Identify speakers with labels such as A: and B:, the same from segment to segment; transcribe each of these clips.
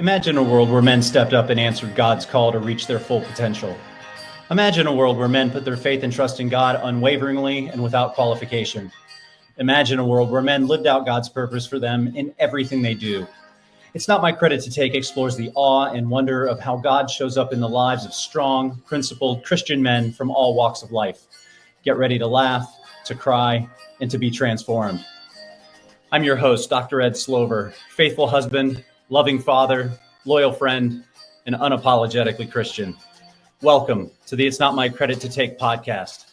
A: Imagine a world where men stepped up and answered God's call to reach their full potential. Imagine a world where men put their faith and trust in God unwaveringly and without qualification. Imagine a world where men lived out God's purpose for them in everything they do. It's Not My Credit to Take explores the awe and wonder of how God shows up in the lives of strong, principled Christian men from all walks of life. Get ready to laugh, to cry, and to be transformed. I'm your host, Dr. Ed Slover, faithful husband, loving father, loyal friend, and unapologetically Christian. Welcome to the It's Not My Credit to Take podcast.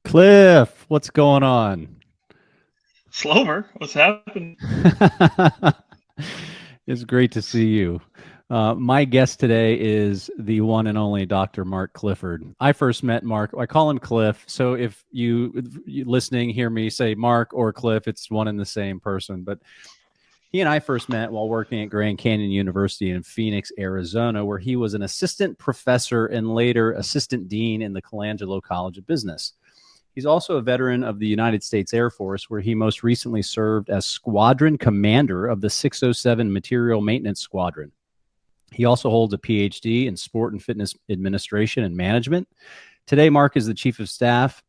B: Cliff, what's going on?
C: Slover, what's happening?
B: It's great to see you. My guest today is the one and only Dr. Mark Clifford. I first met Mark. I call him Cliff. So if you listening hear me say Mark or Cliff, it's one and the same person. But he and I first met while working at Grand Canyon University in Phoenix, Arizona, where he was an assistant professor and later assistant dean in the Colangelo College of Business. He's also a veteran of the United States Air Force, where he most recently served as squadron commander of the 607 Material Maintenance Squadron. He also holds a PhD in sport and fitness administration and management. Today, Mark is the chief of staff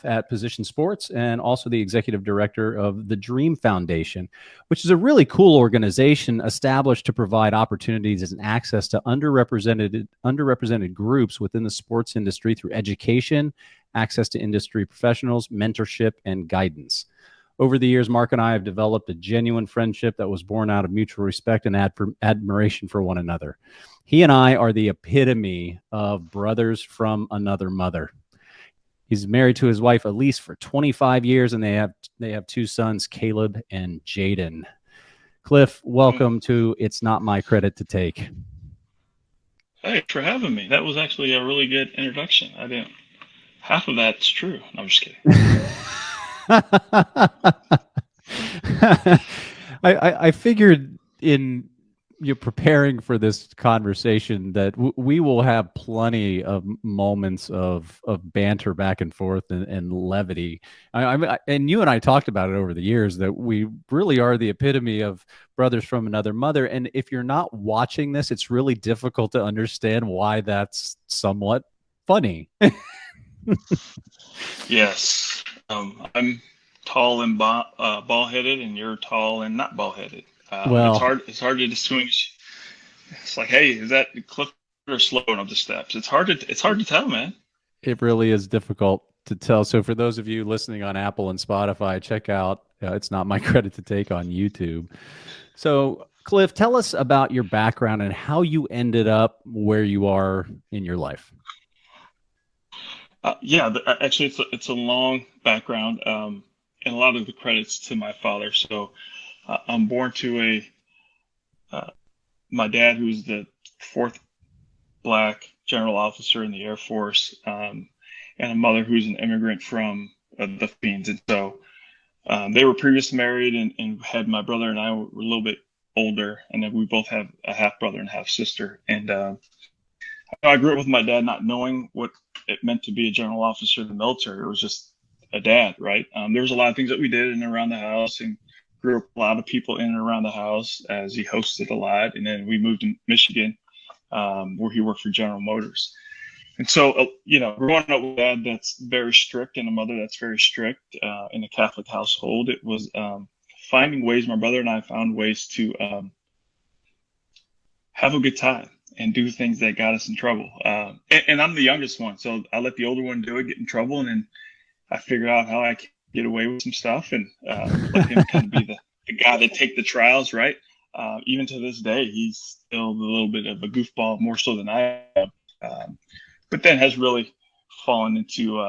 B: at Position Sports and also the executive director of the Dream Foundation, which is a really cool organization established to provide opportunities and access to underrepresented groups within the sports industry through education, access to industry professionals, mentorship, and guidance. Over the years, Mark and I have developed a genuine friendship that was born out of mutual respect and admiration for one another. He and I are the epitome of brothers from another mother. He's married to his wife, Elise, for 25 years, and they have two sons, Caleb and Jaden. Cliff, welcome to It's Not My Credit to Take.
C: Thanks for having me. That was actually a really good introduction. Half of that's true. No, I'm just kidding.
B: I figured in you preparing for this conversation that we will have plenty of moments of banter back and forth and levity. And you and I talked about it over the years that we really are the epitome of brothers from another mother. And if you're not watching this, it's really difficult to understand why that's somewhat funny.
C: Yes. I'm tall and bald-headed, and you're tall and not bald-headed.
B: Well,
C: it's hard to distinguish. It's like, hey, is that Clifford or Sloan up the steps? It's hard to tell, man.
B: it really is difficult to tell. So for those of you listening on Apple and Spotify, check out It's Not My Credit to Take on YouTube. So Cliff, tell us about your background and how you ended up where you are in your life.
C: Actually, it's a long background, and a lot of the credits to my father. So I'm born to my dad, who's the fourth black general officer in the Air Force, and a mother who's an immigrant from the Philippines. And so they were previously married and had my brother and I were a little bit older, and then we both have a half brother and half sister. And I grew up with my dad not knowing what it meant to be a general officer in the military. It was just a dad, right? There was a lot of things that we did in and around the house, and grew up a lot of people in and around the house as he hosted a lot. And then we moved to Michigan, where he worked for General Motors. And so, growing up with a dad that's very strict and a mother that's very strict in a Catholic household, it was finding ways. My brother and I found ways to have a good time and do things that got us in trouble. And I'm the youngest one, so I let the older one do it, get in trouble, and then I figured out how I could get away with some stuff and let him kind of be the guy that take the trials, right? Even to this day, he's still a little bit of a goofball, more so than I am. But then has really fallen into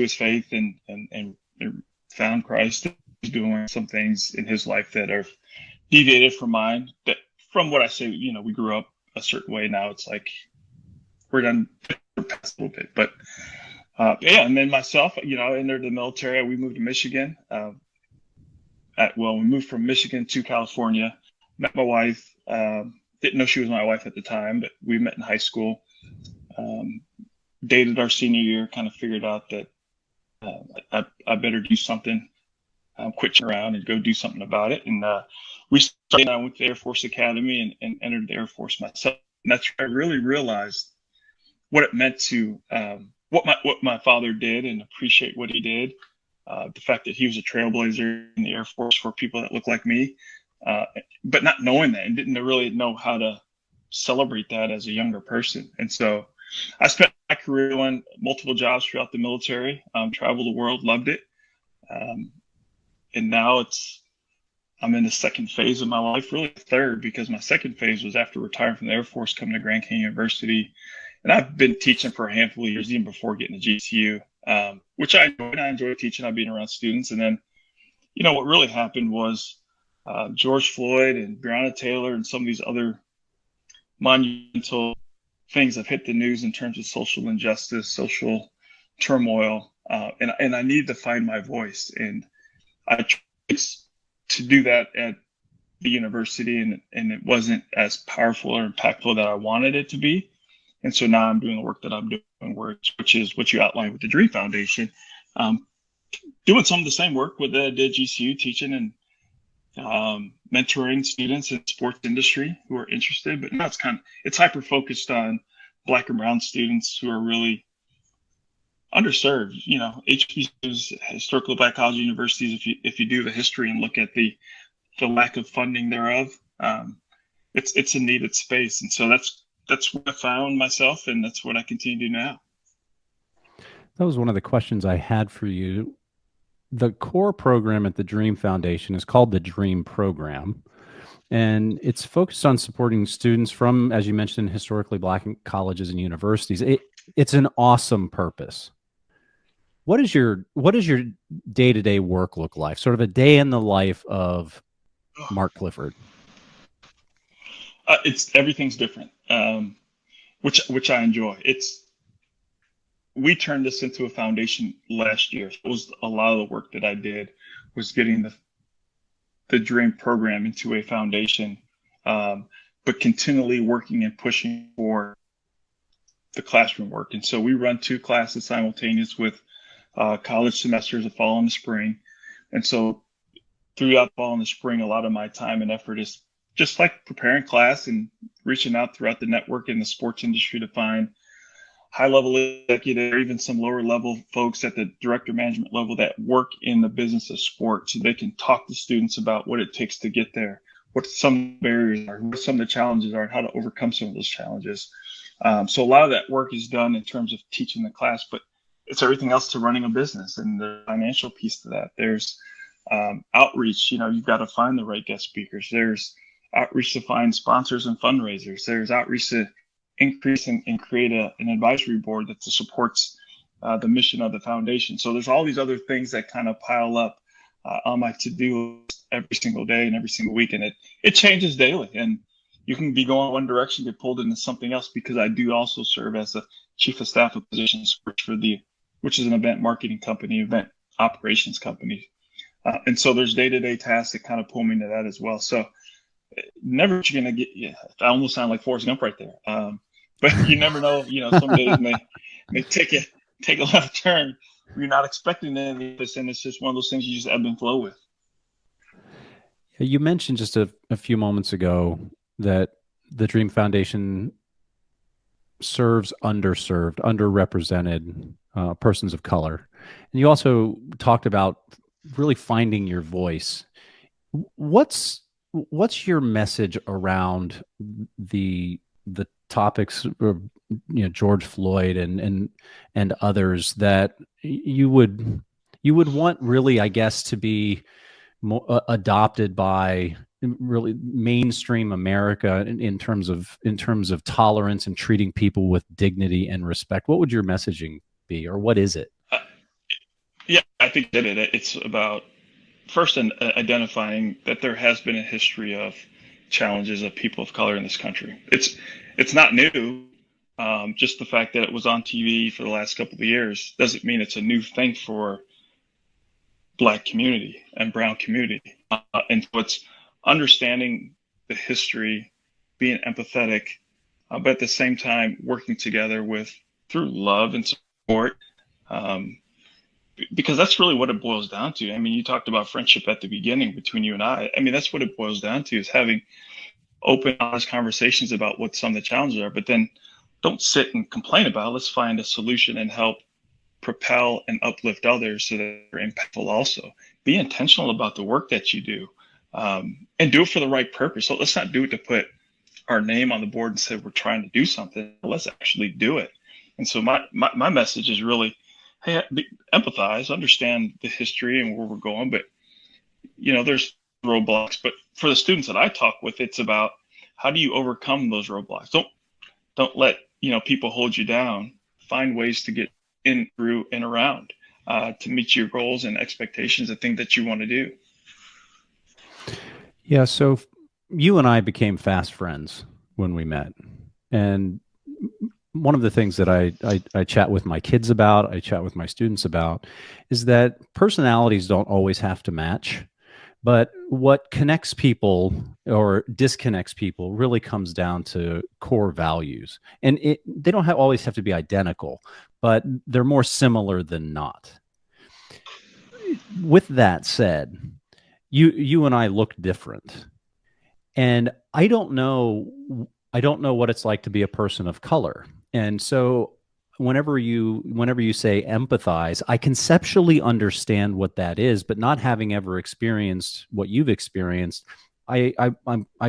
C: his faith and found Christ. He's doing some things in his life that are deviated from mine. That from what I say, we grew up a certain way. Now it's like we're done past a little bit, but. And then myself, I entered the military. We moved to Michigan. We moved from Michigan to California. Met my wife. Didn't know she was my wife at the time, but we met in high school. Dated our senior year. Kind of figured out that I better do something quit around and go do something about it. And we started. I went to the Air Force Academy and entered the Air Force myself. And that's where I really realized what it meant to what my father did and appreciate what he did. The fact that he was a trailblazer in the Air Force for people that look like me, but not knowing that and didn't really know how to celebrate that as a younger person. And so I spent my career on multiple jobs throughout the military, traveled the world, loved it. And now I'm in the second phase of my life, really third, because my second phase was after retiring from the Air Force, coming to Grand Canyon University. And I've been teaching for a handful of years, even before getting to GCU, which I enjoyed. I enjoy teaching. I've been around students. And then, what really happened was George Floyd and Breonna Taylor and some of these other monumental things have hit the news in terms of social injustice, social turmoil. And I needed to find my voice. And I tried to do that at the university, and it wasn't as powerful or impactful that I wanted it to be. And so now I'm doing the work that I'm doing, which is what you outlined with the Dream Foundation, doing some of the same work with the GCU, teaching and mentoring students in the sports industry who are interested. But now it's hyper focused on Black and brown students who are really underserved. HBCUs, historically Black college universities, if you do the history and look at the lack of funding thereof, it's a needed space. And so that's what I found myself, and that's what I continue to do now.
B: That was one of the questions I had for you. The core program at the Dream Foundation is called the Dream Program, and it's focused on supporting students from, as you mentioned, historically Black colleges and universities. It's an awesome purpose. What does your day-to-day work look like? Sort of a day in the life of Mark Clifford.
C: Everything's different, which I enjoy. We turned this into a foundation last year. It was a lot of the work that I did was getting the Dream program into a foundation, but continually working and pushing for the classroom work. And so we run 2 classes simultaneous with college semesters, the fall and the spring. And so throughout the fall and the spring, a lot of my time and effort is just like preparing class and reaching out throughout the network in the sports industry to find high-level executive or even some lower-level folks at the director management level that work in the business of sport, so they can talk to students about what it takes to get there, what some barriers are, what some of the challenges are, and how to overcome some of those challenges. So a lot of that work is done in terms of teaching the class, but it's everything else to running a business and the financial piece to that. There's outreach. You've got to find the right guest speakers. There's outreach to find sponsors and fundraisers. There's outreach to increase and create an advisory board that supports the mission of the foundation. So there's all these other things that kind of pile up on my to-do list every single day and every single week. And it changes daily. And you can be going one direction, get pulled into something else, because I do also serve as a chief of staff of positions which is an event marketing company, event operations company. And so there's day-to-day tasks that kind of pull me into that as well. So never you're going to get, I almost sound like Forrest Gump right there. But you never know, some days may take a left turn. You're not expecting any of this, and it's just one of those things you just ebb and flow with.
B: You mentioned just a few moments ago that the Dream Foundation serves underserved, underrepresented persons of color. And you also talked about really finding your voice. What's your message around the topics of George Floyd and others that you would want really, I guess, to be adopted by really mainstream America in terms of tolerance and treating people with dignity and respect? What would your messaging be, or what is it?
C: Yeah, I think that it's about first identifying that there has been a history of challenges of people of color in this country. It's not new. Just the fact that it was on TV for the last couple of years doesn't mean it's a new thing for Black community and brown community. And so it's understanding the history, being empathetic, but at the same time working together through love and support, because that's really what it boils down to. I mean, you talked about friendship at the beginning between you and I. I mean, that's what it boils down to, is having open, honest conversations about what some of the challenges are, but then don't sit and complain about it. Let's find a solution and help propel and uplift others so that they're impactful also. Be intentional about the work that you do, and do it for the right purpose. So let's not do it to put our name on the board and say we're trying to do something. Let's actually do it. And so my message is really, hey, empathize, understand the history and where we're going, but there's roadblocks. But for the students that I talk with, it's about, how do you overcome those roadblocks? Don't let people hold you down. Find ways to get in, through, and around to meet your goals and expectations, the thing that you want to do.
B: Yeah. So you and I became fast friends when we met, and one of the things that I chat with my kids about, I chat with my students about, is that personalities don't always have to match, but what connects people or disconnects people really comes down to core values. And they don't always have to be identical, but they're more similar than not. With that said, you and I look different. And I don't know what it's like to be a person of color. And so whenever you say empathize, I conceptually understand what that is, but not having ever experienced what you've experienced, I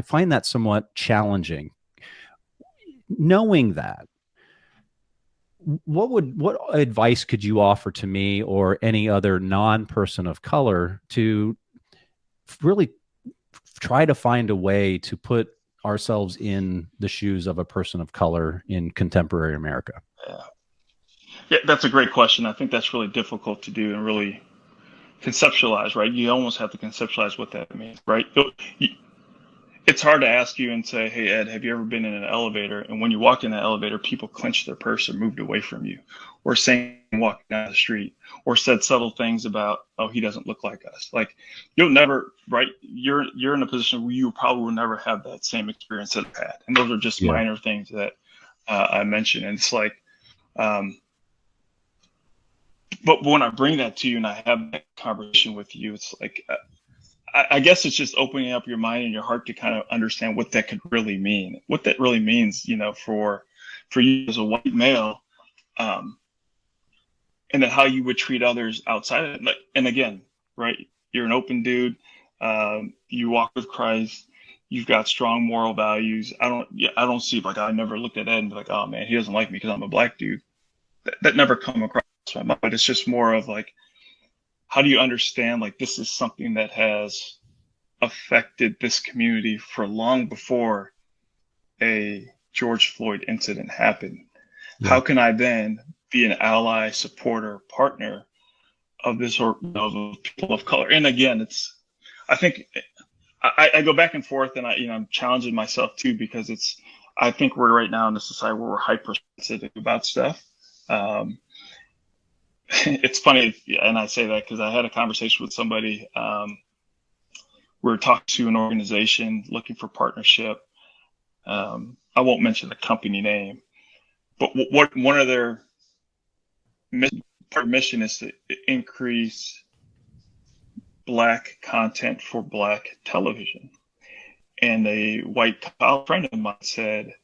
B: find that somewhat challenging. Knowing that, what advice could you offer to me or any other non-person of color to really try to find a way to put ourselves in the shoes of a person of color in contemporary America?
C: Yeah, that's a great question. I think that's really difficult to do and really conceptualize, right? You almost have to conceptualize what that means, right? It's hard to ask you and say, hey, Ed, have you ever been in an elevator? And when you walk in the elevator, people clenched their purse or moved away from you, or saying walking down the street, or said subtle things about, oh, he doesn't look like us. Like, you'll never, right? You're in a position where you probably will never have that same experience that I've had. And those are just minor things that I mentioned. And it's like, but when I bring that to you and I have that conversation with you, it's like, I guess it's just opening up your mind and your heart to kind of understand what that could really mean, what that really means, for you as a white male, and then how you would treat others outside of it. Like, and again, right, you're an open dude, you walk with Christ, you've got strong moral values. I don't see, like, I never looked at Ed and be like, oh man, he doesn't like me because I'm a black dude. That never come across my mind, but it's just more of like, how do you understand, like, this is something that has affected this community for long before a George Floyd incident happened? Yeah. How can I then be an ally, supporter, partner of this, or of people of color? And again, I think I go back and forth, and I'm challenging myself too, because I think we're right now in a society where we're hypersensitive about stuff. It's funny, and I say that because I had a conversation with somebody. We were talking to an organization looking for partnership. I won't mention the company name, but one of their mission is to increase Black content for Black television. And a white friend of mine said,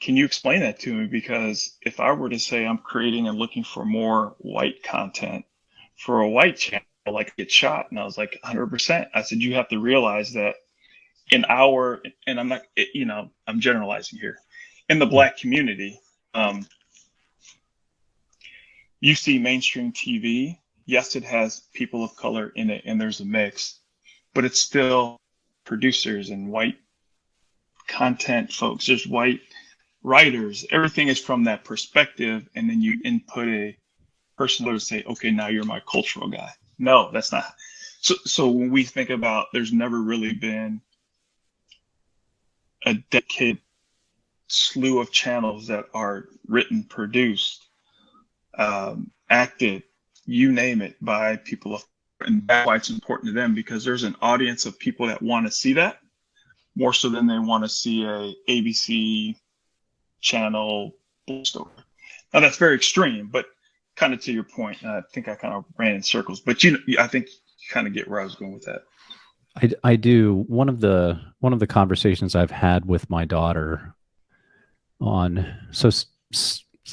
C: can you explain that to me? Because if I were to say I'm creating and looking for more white content for a white channel, like, get shot. And I was like, 100%. I said, you have to realize that and I'm not, I'm generalizing here, in the Black community, you see mainstream TV. Yes, it has people of color in it, and there's a mix, but it's still producers and white content folks. There's white writers. Everything is from that perspective, and then you input a person to say, okay, now you're my cultural guy. No, that's not. So when we think about, there's never really been a dedicated slew of channels that are written, produced, acted, you name it, by people of, and that's why it's important to them, because there's an audience of people that want to see that more so than they want to see a ABC channel story. Now that's very extreme, but kind of to your point, and I think I kind of ran in circles, but I think you kind of get where I was going with that.
B: I do. One of the conversations I've had with my daughter on,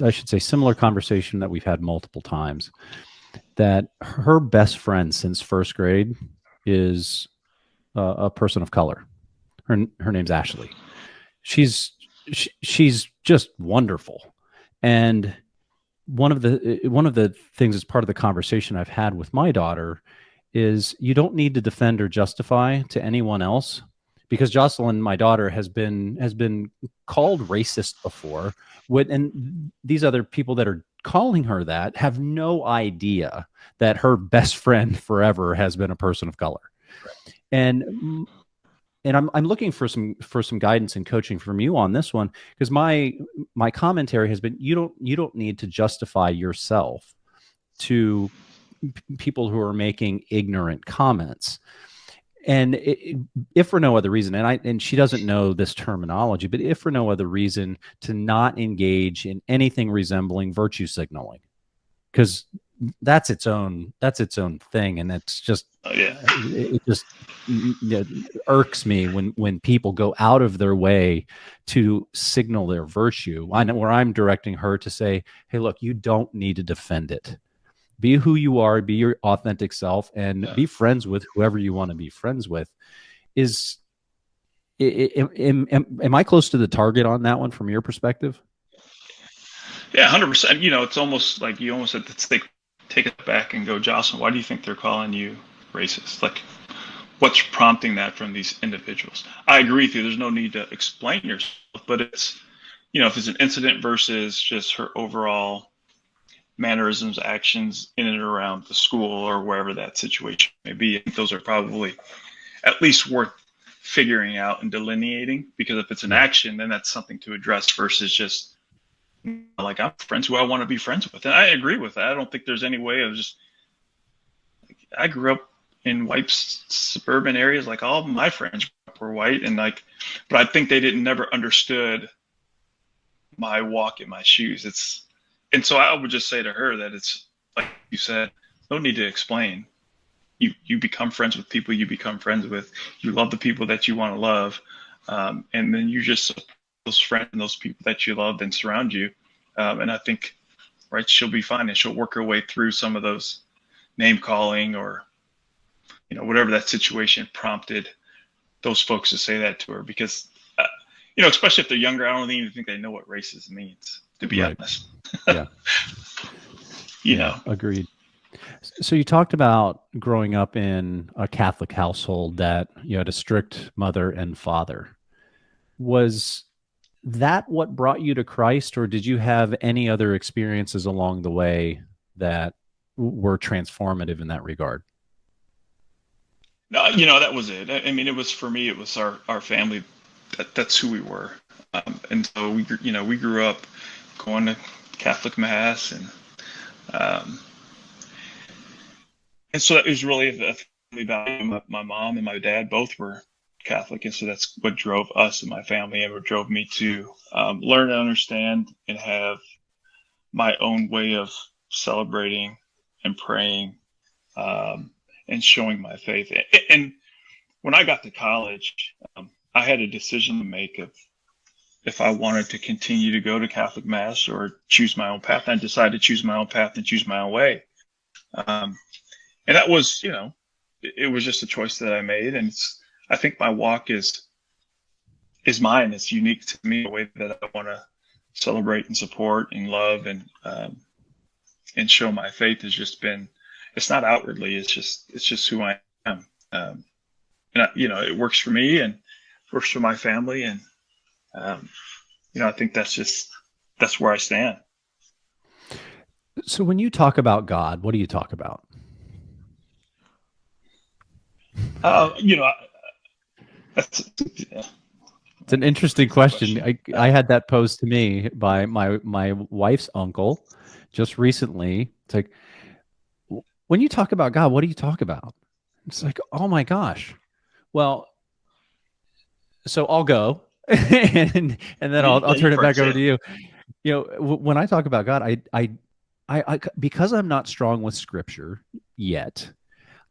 B: I should say similar conversation that we've had multiple times, that her best friend since first grade is a person of color. Her name's Ashley. She's just wonderful. And one of the things as part of the conversation I've had with my daughter is you don't need to defend or justify to anyone else, because Jocelyn, my daughter, has been called racist before. And these other people that are calling her that have no idea that her best friend forever has been a person of color. And I'm looking for some guidance and coaching from you on this one, because my commentary has been you don't need to justify yourself to people who are making ignorant comments. And if for no other reason, and she doesn't know this terminology, but if for no other reason, to not engage in anything resembling virtue signaling, because that's its own thing, and it's just it just irks me when people go out of their way to signal their virtue. I know where I'm directing her to say, "Hey, look, you don't need to defend it. Be who you are, be your authentic self, and be friends with whoever you want to be friends with." Am I close to the target on that one from your perspective?
C: Yeah, 100%. It's almost like you almost have to take it back and go, Jocelyn, why do you think they're calling you racist? Like, what's prompting that from these individuals? I agree with you. There's no need to explain yourself, but it's, if it's an incident versus just her overall mannerisms, actions in and around the school or wherever that situation may be, I think those are probably at least worth figuring out and delineating, because if it's an action, then that's something to address versus just like, I'm friends who I want to be friends with. And I agree with that. I don't think there's any way of just, I grew up in white suburban areas, like all of my friends were white, and but I think they never understood my walk in my shoes. And so I would just say to her that it's like you said, no need to explain. You become friends with people you become friends with. You love the people that you want to love, and then you just support those friends and those people that you love and surround you. And I think, right, she'll be fine, and she'll work her way through some of those name calling or, whatever that situation prompted those folks to say that to her. Because, especially if they're younger, I don't even think they know what racism means, to be honest.
B: Yeah. Agreed. So you talked about growing up in a Catholic household that you had a strict mother and father. Was that what brought you to Christ, or did you have any other experiences along the way that were transformative in that regard?
C: No, that was it. I mean, it was, for me, it was our family. That's who we were. And so we grew up going to Catholic mass, and so that was really a family value. My mom and my dad both were Catholic, and so that's what drove us and my family, and what drove me to learn and understand and have my own way of celebrating and praying and showing my faith. And when I got to college, I had a decision to make of if I wanted to continue to go to Catholic mass or choose my own path. And I decided to choose my own path and choose my own way. And that was, it was just a choice that I made. And I think my walk is mine. It's unique to me, the way that I want to celebrate and support and love and show my faith has just been, it's not outwardly, it's just who I am. And it works for me and works for my family. And, I think that's where I stand.
B: So when you talk about God, what do you talk about?
C: That's,
B: it's an interesting question. I had that posed to me by my wife's uncle just recently. It's like, when you talk about God, what do you talk about? It's like, oh my gosh. Well, so I'll go and then I'll turn it back over to you. When I talk about God, because I'm not strong with scripture yet,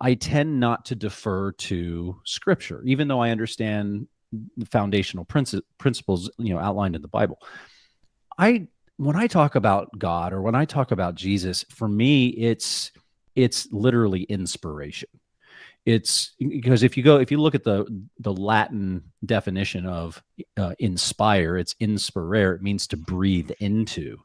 B: I tend not to defer to scripture, even though I understand the foundational principles, outlined in the Bible. When I talk about God or when I talk about Jesus, for me, it's literally inspiration. It's because if you look at the Latin definition of inspire, it's inspirare. It means to breathe into.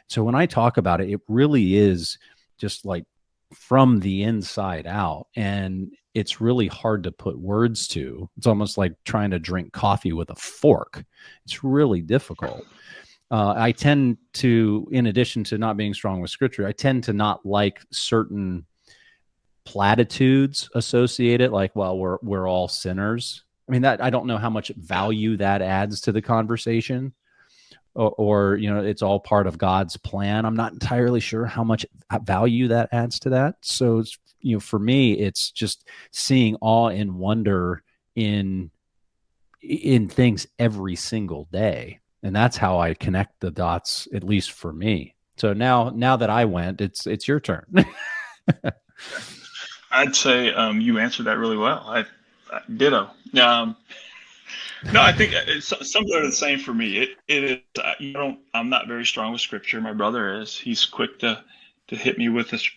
B: So when I talk about it, it really is just like from the inside out, and it's really hard to put words to. It's almost like trying to drink coffee with a fork. It's really difficult. I tend to, in addition to not being strong with scripture, I tend to not like certain platitudes associated, like, well, we're all sinners. I mean, that I don't know how much value that adds to the conversation, or it's all part of God's plan. I'm not entirely sure how much value that adds to that. So, for me, it's just seeing awe and wonder in things every single day. And that's how I connect the dots, at least for me. So now that I went, it's your turn.
C: I'd say you answered that really well. I ditto. No, I think it's similar to the same for me. It is. I'm not very strong with scripture. My brother is. He's quick to hit me with this,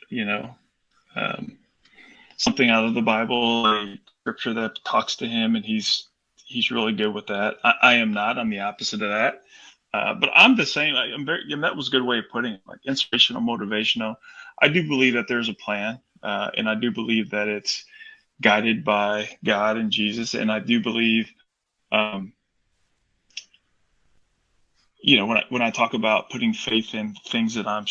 C: something out of the Bible, a scripture that talks to him, and he's really good with that. I am not. I'm the opposite of that. But I'm the same. That was a good way of putting it, like inspirational, motivational. I do believe that there's a plan, and I do believe that it's guided by God and Jesus. And I do believe, when I talk about putting faith in things that I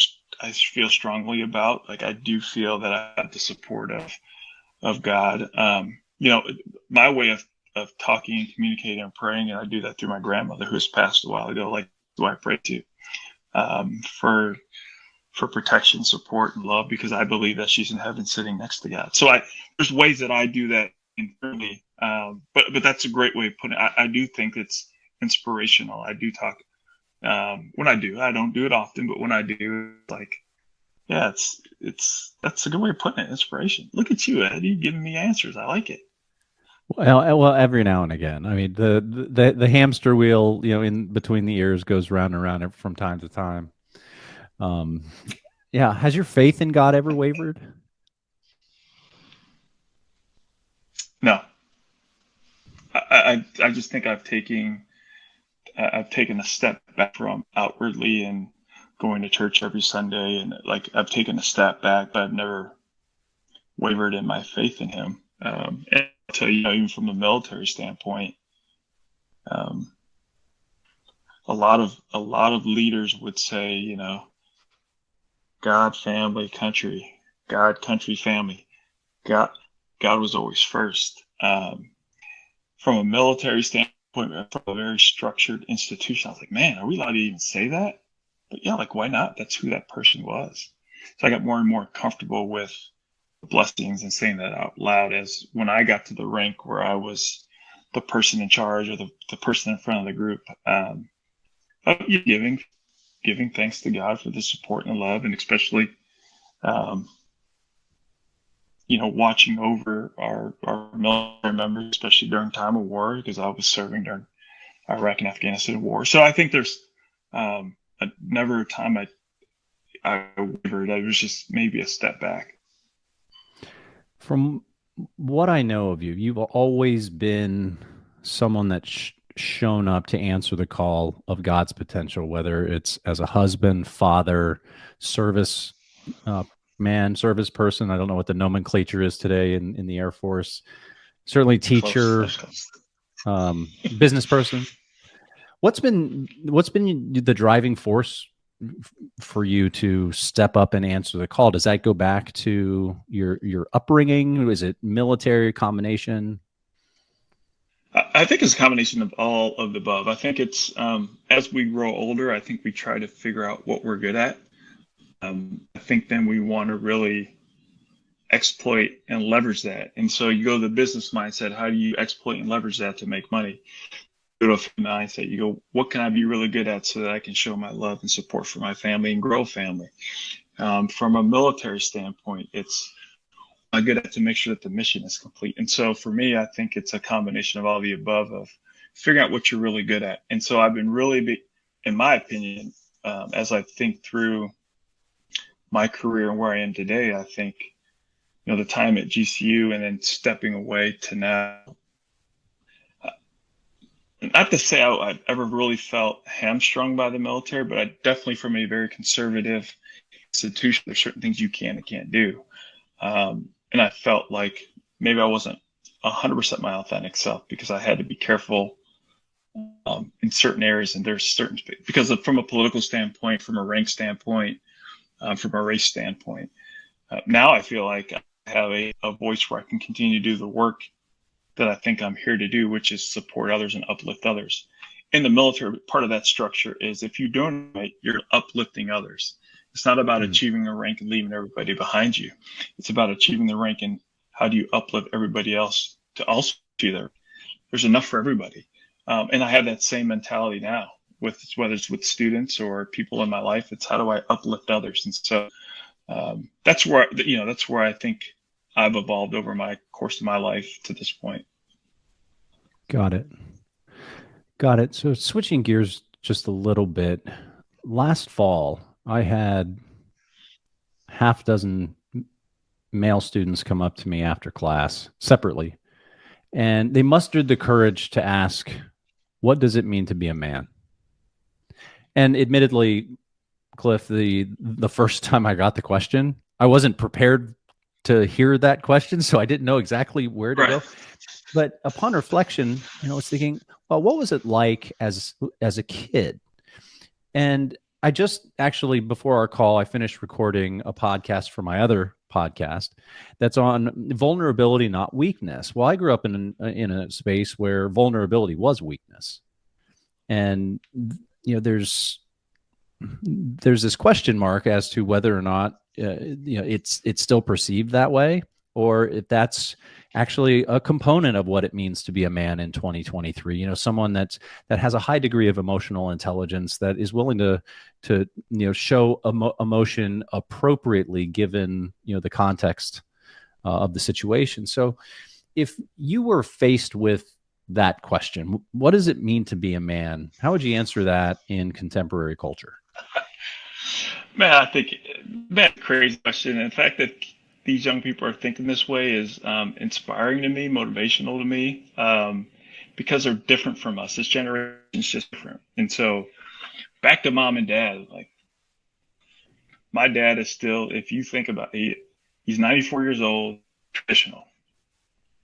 C: feel strongly about, like I do feel that I have the support of God. My way of talking and communicating and praying, and I do that through my grandmother, who has passed a while ago, like who I pray to, for protection, support, and love, because I believe that she's in heaven sitting next to God. So there's ways that I do that internally, but that's a great way of putting it. I do think it's inspirational. I do talk when I do. I don't do it often, but when I do, like, yeah, that's a good way of putting it. Inspiration. Look at you, Ed. You're giving me answers. I like it.
B: Well, every now and again. I mean, the hamster wheel, in between the ears goes round and round from time to time. Yeah. Has your faith in God ever wavered?
C: No. I just think I've taken a step back from outwardly and going to church every Sunday, and like I've taken a step back, but I've never wavered in my faith in Him. And I'll tell you, even from a military standpoint, a lot of leaders would say, God, family, country. God, country, family. God was always first. From a military standpoint, from a very structured institution, I was like, man, are we allowed to even say that? But yeah, like, why not? That's who that person was. So I got more and more comfortable with the blessings and saying that out loud, as when I got to the rank where I was the person in charge, or the person in front of the group, giving thanks to God for the support and love, and especially, watching over our military members, especially during time of war, because I was serving during Iraq and Afghanistan war. So I think there's never a time I wavered. I was just maybe a step back.
B: From what I know of you, you've always been someone that's shown up to answer the call of God's potential, whether it's as a husband, father, service man, service person. I don't know what the nomenclature is today in the Air Force. Certainly teacher, business person. What's been the driving force for you to step up and answer the call? Does that go back to your upbringing? Is it military, combination?
C: I think it's a combination of all of the above. I think it's, as we grow older, I think we try to figure out what we're good at. I think then we want to really exploit and leverage that. And so you go to the business mindset. How do you exploit and leverage that to make money? You go to a mindset. You go, what can I be really good at so that I can show my love and support for my family and grow a family? From a military standpoint, it's I get it to make sure that the mission is complete. And so for me, I think it's a combination of all the above of figuring out what you're really good at. And so I've been really, in my opinion, as I think through my career and where I am today, I think, the time at GCU and then stepping away to now, not to say I've ever really felt hamstrung by the military, but I definitely from a very conservative institution, there's certain things you can and can't do. And I felt like maybe I wasn't 100% my authentic self because I had to be careful in certain areas. And there's certain, because from a political standpoint, from a rank standpoint, from a race standpoint, now I feel like I have a voice where I can continue to do the work that I think I'm here to do, which is support others and uplift others. In the military, part of that structure is if you're doing it, you're uplifting others. It's not about achieving a rank and leaving everybody behind you. It's about achieving the rank and how do you uplift everybody else to also do there. There's enough for everybody. And I have that same mentality now with whether it's with students or people in my life. It's how do I uplift others? And so that's where I think I've evolved over my course of my life to this point.
B: Got it. So switching gears just a little bit, last fall, I had half dozen male students come up to me after class separately, and they mustered the courage to ask, what does it mean to be a man? And admittedly, Cliff, the first time I got the question, I wasn't prepared to hear that question, so I didn't know exactly where to go. But upon reflection, I was thinking, well, what was it like as a kid? And I just actually, before our call, I finished recording a podcast for my other podcast that's on vulnerability, not weakness. Well, I grew up in a space where vulnerability was weakness, and there's this question mark as to whether or not it's still perceived that way, or if that's actually a component of what it means to be a man in 2023. Someone that has a high degree of emotional intelligence, that is willing to show emotion appropriately given the context of the situation. So, if you were faced with that question, what does it mean to be a man? How would you answer that in contemporary culture?
C: Man, I think crazy question. And the fact that these young people are thinking this way is inspiring to me, motivational to me, because they're different from us. This generation is just different. And so back to mom and dad, like my dad is still, if you think about it, he's 94 years old, traditional.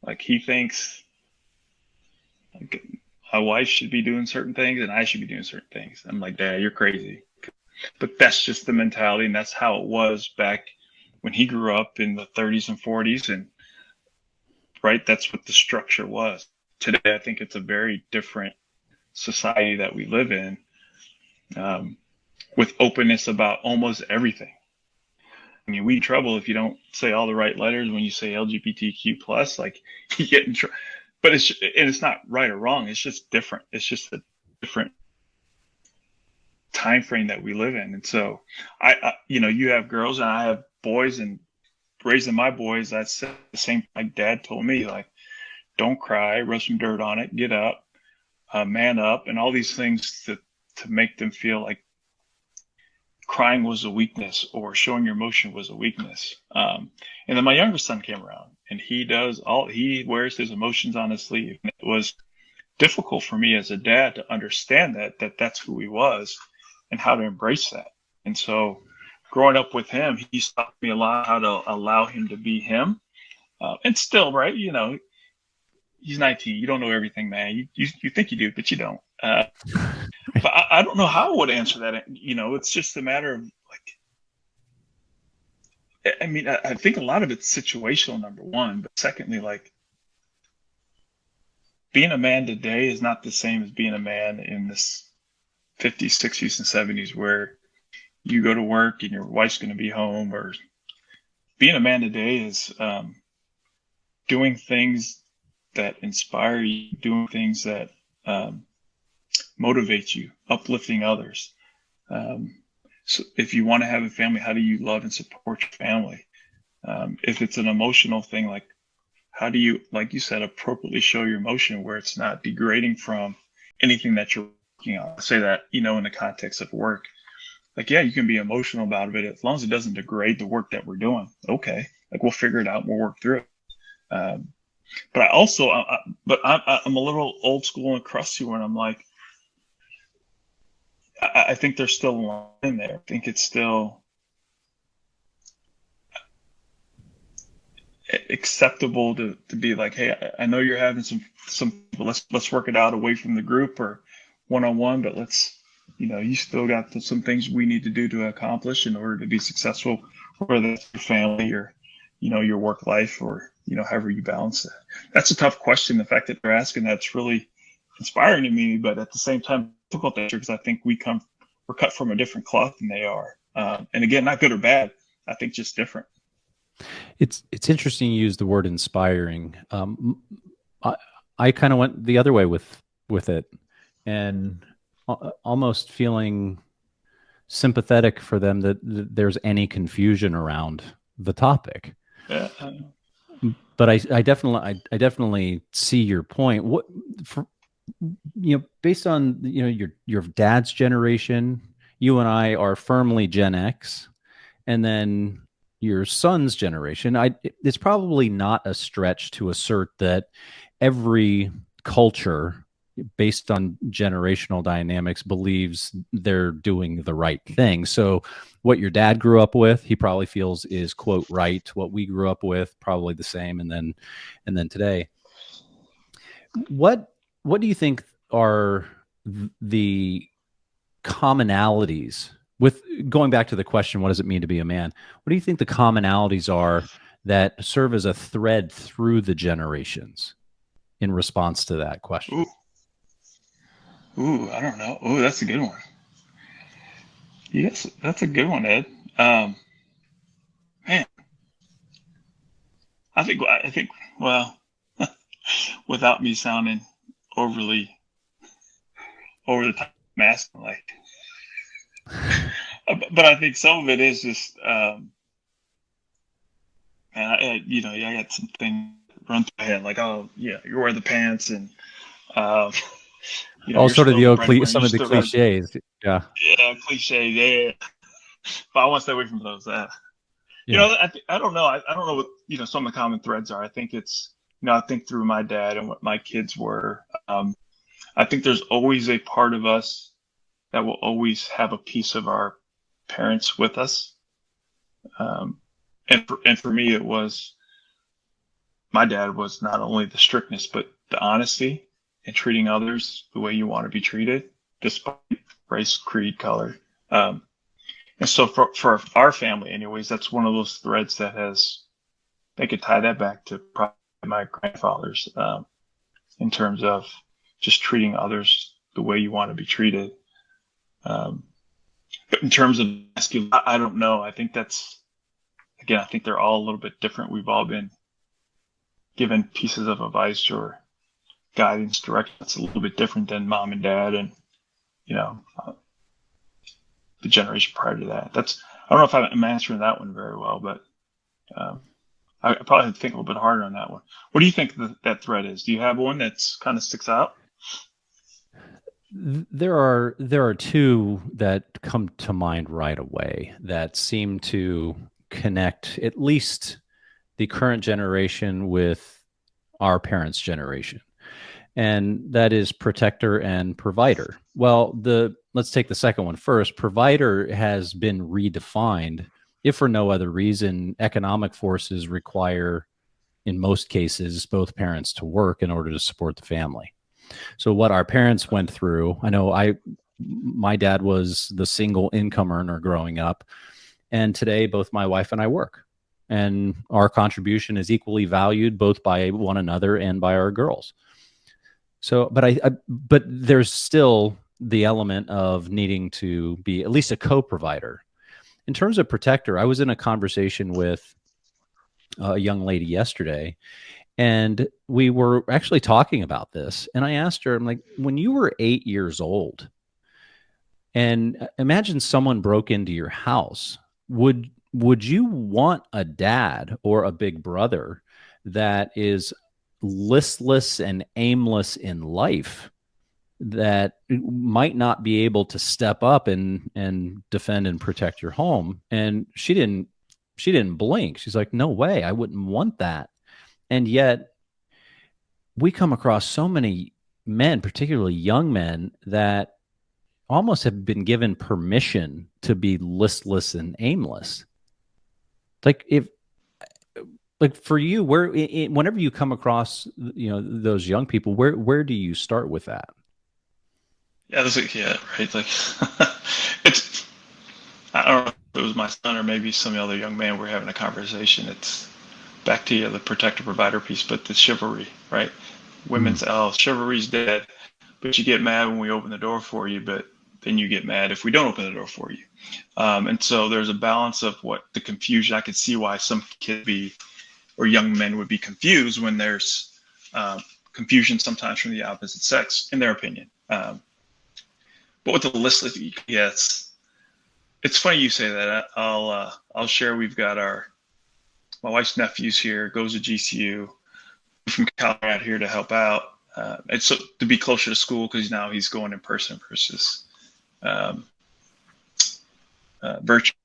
C: Like he thinks like my wife should be doing certain things and I should be doing certain things. I'm like, Dad, you're crazy. But that's just the mentality, and that's how it was back when he grew up in the 30s and 40s, and right, that's what the structure was. Today, I think it's a very different society that we live in, with openness about almost everything. I mean, we trouble if you don't say all the right letters when you say LGBTQ plus, like you get in trouble. But it's not right or wrong. It's just different. It's just a different time frame that we live in. And so I you have girls and I have boys, and raising my boys, that's the same like dad told me, like, don't cry, rub some dirt on it, get up, man up, and all these things to make them feel like crying was a weakness or showing your emotion was a weakness. And then my younger son came around, and he wears his emotions on his sleeve. And it was difficult for me as a dad to understand that that's who he was and how to embrace that. And so growing up with him, he taught me a lot how to allow him to be him. And still, right, he's 19. You don't know everything, man. You think you do, but you don't. But I don't know how I would answer that. It's just a matter of like, I mean, I think a lot of it's situational, number one. But secondly, like, being a man today is not the same as being a man in this 50s, 60s, and 70s, where you go to work and your wife's going to be home. Or being a man today is doing things that inspire you, doing things that motivate you, uplifting others. So if you want to have a family, how do you love and support your family? If it's an emotional thing, like how do you, like you said, appropriately show your emotion where it's not degrading from anything that you're working on? I'll say that, in the context of work. Like, yeah, you can be emotional about it as long as it doesn't degrade the work that we're doing. Okay, like we'll figure it out. We'll work through it. But I also, I'm a little old school and crusty when I'm like, I think there's still a line there. I think it's still acceptable to be like, hey, I know you're having some people. Let's work it out away from the group or one-on-one, but let's, you still got some things we need to do to accomplish in order to be successful, whether it's your family or, your work life or, however you balance that. That's a tough question. The fact that they're asking that's really inspiring to me, but at the same time, difficult to answer because I think we're cut from a different cloth than they are. And again, not good or bad. I think just different.
B: It's interesting you use the word inspiring. I kind of went the other way with it, and almost feeling sympathetic for them that there's any confusion around the topic.
C: Yeah.
B: But I definitely see your point. What based on your dad's generation, you and I are firmly Gen X, and then your son's generation, it's probably not a stretch to assert that every culture based on generational dynamics believes they're doing the right thing. So what your dad grew up with, he probably feels is quote right. What we grew up with, probably the same. And then today, what do you think are the commonalities with going back to the question, what does it mean to be a man? What do you think the commonalities are that serve as a thread through the generations in response to that question?
C: Ooh, I don't know. Ooh, that's a good one. Yes, that's a good one, Ed. Man, I think, well, without me sounding overly over the top masculine, like, but I think some of it is just, and I got some things run through my head, like, oh yeah, you wear the pants and,
B: all sort of
C: some
B: of the cliches. Yeah,
C: cliche. Yeah, but I want to stay away from those. I don't know. I don't know what some of the common threads are. I think it's I think through my dad and what my kids were. I think there's always a part of us that will always have a piece of our parents with us. And for me, it was my dad was not only the strictness, but the honesty and treating others the way you want to be treated, despite race, creed, color. And so for our family, anyways, that's one of those threads that they could tie that back to probably my grandfathers in terms of just treating others the way you want to be treated. But in terms of masculine, I don't know. I think I think they're all a little bit different. We've all been given pieces of advice or guidance, direction that's a little bit different than mom and dad and, the generation prior to that. I don't know if I'm answering that one very well, but I probably have to think a little bit harder on that one. What do you think that thread is? Do you have one that's kind of sticks out?
B: There are two that come to mind right away that seem to connect at least the current generation with our parents' generation. And that is protector and provider. Well, let's take the second one first. Provider has been redefined. If for no other reason, economic forces require, in most cases, both parents to work in order to support the family. So what our parents went through, I know my dad was the single income earner growing up, and today both my wife and I work, and our contribution is equally valued both by one another and by our girls. So, but there's still the element of needing to be at least a co-provider. In terms of protector, I was in a conversation with a young lady yesterday, and we were actually talking about this. And I asked her, I'm like, when you were 8 years old, And imagine someone broke into your house. Would you want a dad or a big brother that is listless and aimless in life, that might not be able to step up and defend and protect your home? And she didn't blink. She's like, no way, I wouldn't want that. And yet we come across so many men, particularly young men, that almost have been given permission to be listless and aimless. Like for you, whenever you come across, those young people, where do you start with that?
C: Yeah, right. Like, it's, I don't know if it was my son or maybe some other young man. We're having a conversation. It's back to the protector provider piece, but the chivalry, right? Women's, chivalry's dead, but you get mad when we open the door for you, but then you get mad if we don't open the door for you. And so there's a balance of what the confusion. I could see why some kids or young men would be confused when there's confusion sometimes from the opposite sex, in their opinion. But with the list, yes, it's funny you say that. I'll share. We've got my wife's nephew's here, goes to GCU from Colorado here to help out. And so to be closer to school, because now he's going in person versus virtual.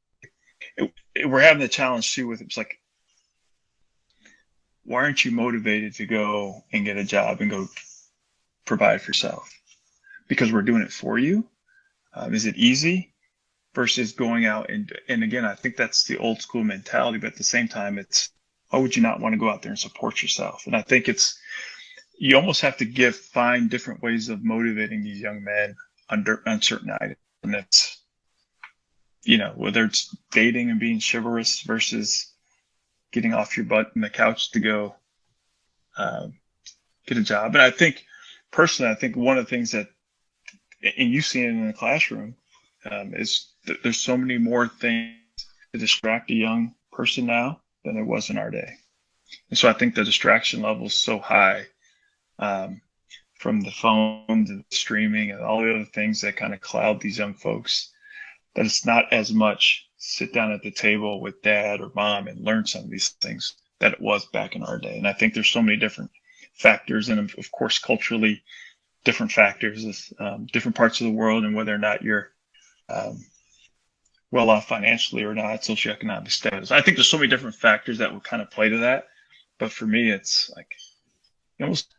C: We're having the challenge too with it's like, why aren't you motivated to go and get a job and go provide for yourself? Because we're doing it for you. Is it easy versus going out and again, I think that's the old school mentality, but at the same time, it's, why would you not want to go out there and support yourself? And I think you almost have to find different ways of motivating these young men on certain items. And it's, whether it's dating and being chivalrous versus getting off your butt in the couch to go get a job. And I think personally, one of the things that, and you see it in the classroom, is that there's so many more things to distract a young person now than there was in our day. And so I think the distraction level is so high, from the phone to the streaming and all the other things that kind of cloud these young folks, that it's not as much sit down at the table with dad or mom and learn some of these things that it was back in our day. And I think there's so many different factors, and of course, culturally, different factors, different parts of the world, and whether or not you're well off financially or not, socioeconomic status. I think there's so many different factors that will kind of play to that. But for me, it's like, almost,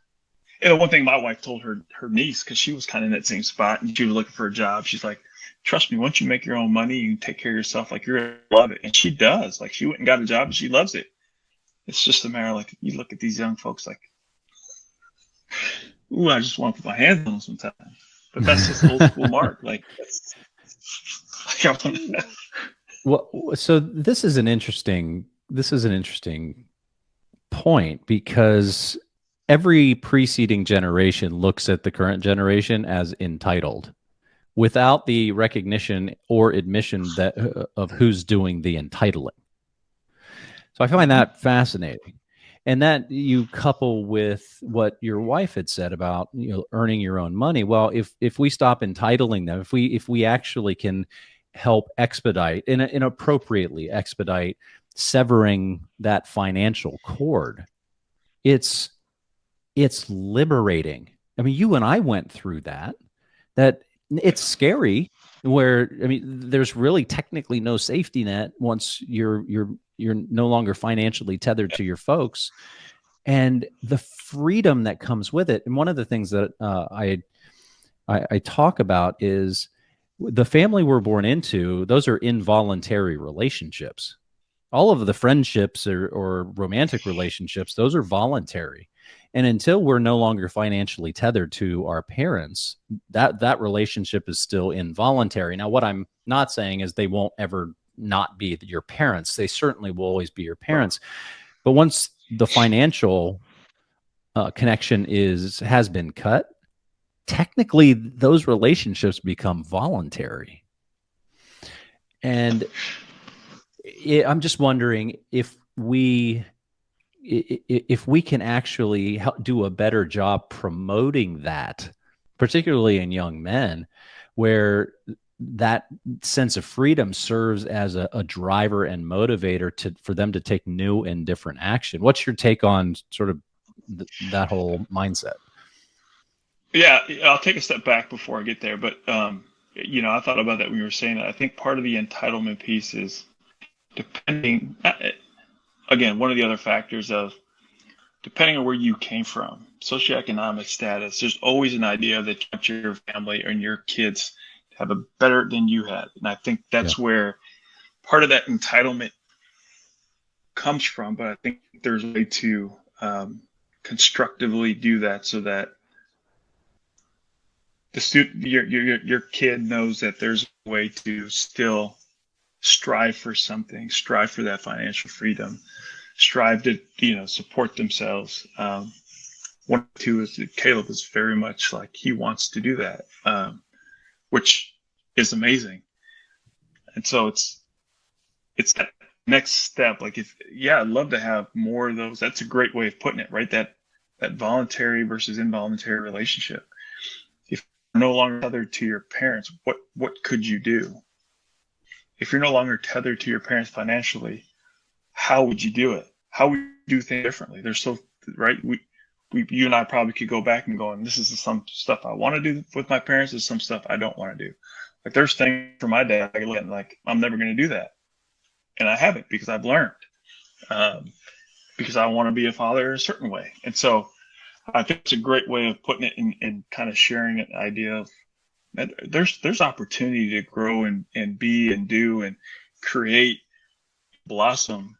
C: one thing my wife told her niece, because she was kind of in that same spot and she was looking for a job. She's like, trust me, once you make your own money, you take care of yourself, like, you're going to love it. And she does. Like, she went and got a job and she loves it. It's just a matter of, like, you look at these young folks like, ooh, I just want to put my hands on them sometimes. But that's just old school Mark. Like,
B: well, so this is an interesting point, because every preceding generation looks at the current generation as entitled, without the recognition or admission of who's doing the entitling. So I find that fascinating. And that you couple with what your wife had said about, earning your own money. Well, if we stop entitling them, if we actually can help expedite and appropriately expedite severing that financial cord, it's liberating. I mean, you and I went through that it's scary, where, I mean, there's really technically no safety net once you're no longer financially tethered to your folks, and the freedom that comes with it. And one of the things that I talk about is the family we're born into. Those are involuntary relationships. All of the friendships or romantic relationships, those are voluntary. And until we're no longer financially tethered to our parents, that relationship is still involuntary. Now, what I'm not saying is they won't ever not be your parents. They certainly will always be your parents. But once the financial connection has been cut, technically those relationships become voluntary. And I'm just wondering if we can actually do a better job promoting that, particularly in young men, where that sense of freedom serves as a driver and motivator for them to take new and different action. What's your take on sort of that whole mindset?
C: Yeah, I'll take a step back before I get there, but I thought about that when you were saying that. I think part of the entitlement piece is depending, again, one of the other factors of depending on where you came from, socioeconomic status, there's always an idea that you want your family and your kids to have a better than you had. And I think that's where part of that entitlement comes from, but I think there's a way to constructively do that so that your kid knows that there's a way to still strive for something, strive for that financial freedom, strive to support themselves. One two is that Caleb is very much like he wants to do that, which is amazing. And so it's that next step. Like I'd love to have more of those. That's a great way of putting it, right? That voluntary versus involuntary relationship. If you're no longer tethered to your parents, what could you do? If you're no longer tethered to your parents financially, how would you do it? How would you do things differently? There's so, right? You and I probably could go back and go, and this is some stuff I want to do with my parents. There's some stuff I don't want to do. Like there's things for my dad, like I'm never going to do that. And I haven't because I've learned, because I want to be a father a certain way. And so I think it's a great way of putting it and kind of sharing an idea of that there's opportunity to grow and be and do and create, blossom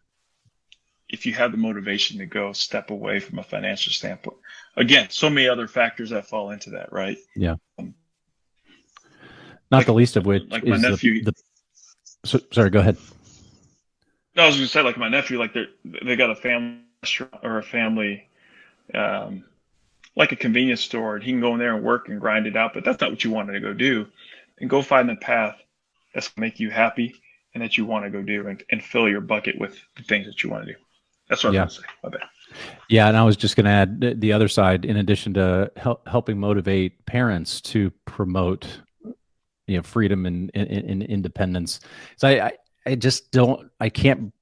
C: if you have the motivation to go step away from a financial standpoint. Again, so many other factors that fall into that, right?
B: Yeah. Not the least of which
C: like
B: is
C: my nephew.
B: Sorry, go ahead.
C: No, I was going to say, like my nephew, like they got a family restaurant or a family, like a convenience store, and he can go in there and work and grind it out. But that's not what you wanted to go do. And go find the path that's going to make you happy and that you want to go do and fill your bucket with the things that you want to do. That's what I was going to say. My bad.
B: Yeah, and I was just going to add the other side. In addition to helping motivate parents to promote, freedom and independence, so I just I can't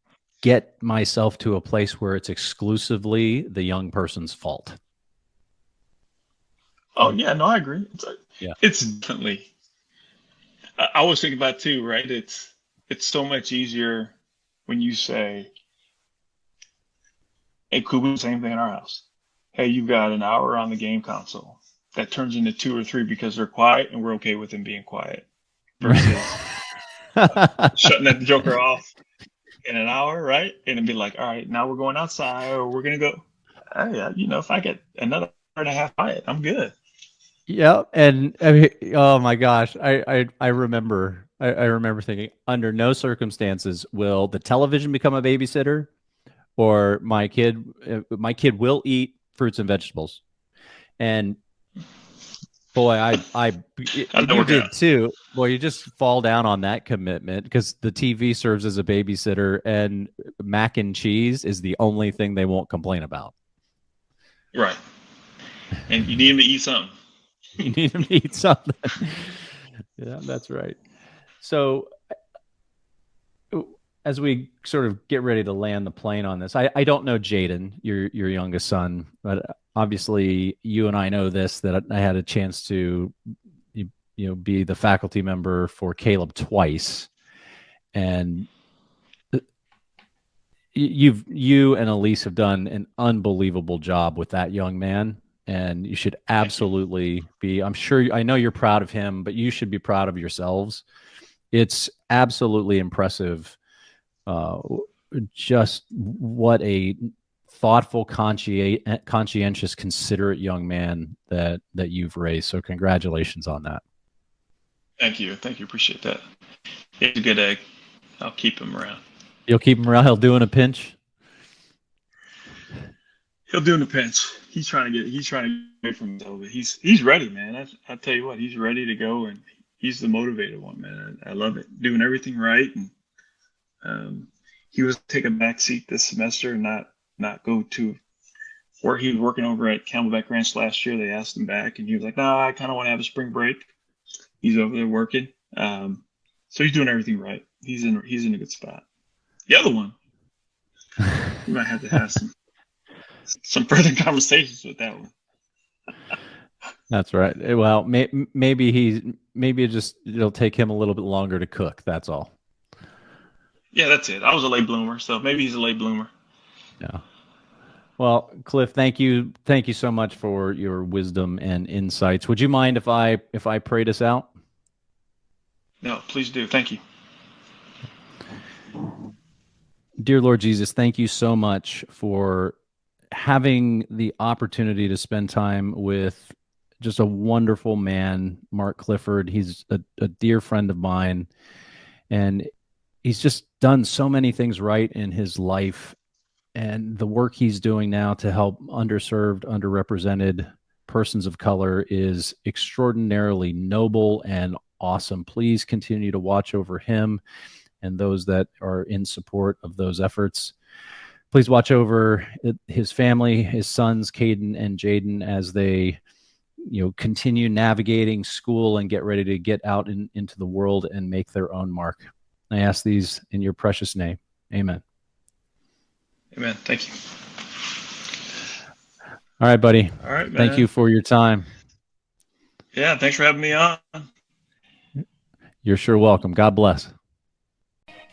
B: get myself to a place where it's exclusively the young person's fault.
C: Oh yeah, no, I agree. It's definitely. I was thinking about it too, right? It's so much easier when you say, "Hey, cool, we do the same thing in our house. Hey, you've got an hour on the game console." That turns into 2 or 3 because they're quiet and we're okay with them being quiet. Versus shutting that joker off in an hour, right? And it'd be like, all right, now we're going outside or we're going to go. If I get another hour and a half quiet, I'm good.
B: Yeah, and I mean, oh my gosh, I remember thinking, under no circumstances will the television become a babysitter, or my kid will eat fruits and vegetables. And boy, you did too. Boy, you just fall down on that commitment because the TV serves as a babysitter, and mac and cheese is the only thing they won't complain about.
C: Right, and you need them to eat something.
B: You need them to eat something. Yeah, that's right. So as we sort of get ready to land the plane on this, I don't know Jaden, your youngest son, but obviously you and I know this, that I had a chance to be the faculty member for Caleb twice. And you and Elise have done an unbelievable job with that young man. And you should absolutely be, I know you're proud of him, but you should be proud of yourselves. It's absolutely impressive. Just what a thoughtful, conscientious, considerate young man that you've raised. So congratulations on that.
C: Thank you. Appreciate that. He's a good egg. I'll keep him around.
B: You'll keep him around? He'll do in a pinch?
C: He'll do in a pinch. He's trying to get away from himself, but he's ready, man. I tell you what, he's ready to go, and he's the motivated one, man. I love it. Doing everything right, and he was taking a back seat this semester and not go to where he was working over at Camelback Ranch last year. They asked him back, and he was like, "No, I kind of want to have a spring break." He's over there working, So he's doing everything right. He's in a good spot. The other one, we might have to have some further conversations with that one.
B: That's right. Well, maybe it'll take him a little bit longer to cook. That's all.
C: Yeah, that's it. I was a late bloomer, so maybe he's a late bloomer.
B: Yeah. Well, Cliff, thank you so much for your wisdom and insights. Would you mind if I prayed us out?
C: No, please do. Thank you.
B: Dear Lord Jesus, thank you so much for having the opportunity to spend time with just a wonderful man, Mark Clifford. He's a dear friend of mine, and he's just done so many things right in his life. And the work he's doing now to help underserved, underrepresented persons of color is extraordinarily noble and awesome. Please continue to watch over him and those that are in support of those efforts. Please watch over his family, his sons, Caden and Jaden, as they continue navigating school and get ready to get out into the world and make their own mark. I ask these in your precious name. Amen.
C: Amen. Thank you.
B: All right, buddy.
C: All right, man.
B: Thank you for your time.
C: Yeah, thanks for having me on.
B: You're sure welcome. God bless.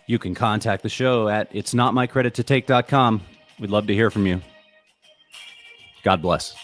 A: You can contact the show at itsnotmycredittotake.com. We'd love to hear from you. God bless.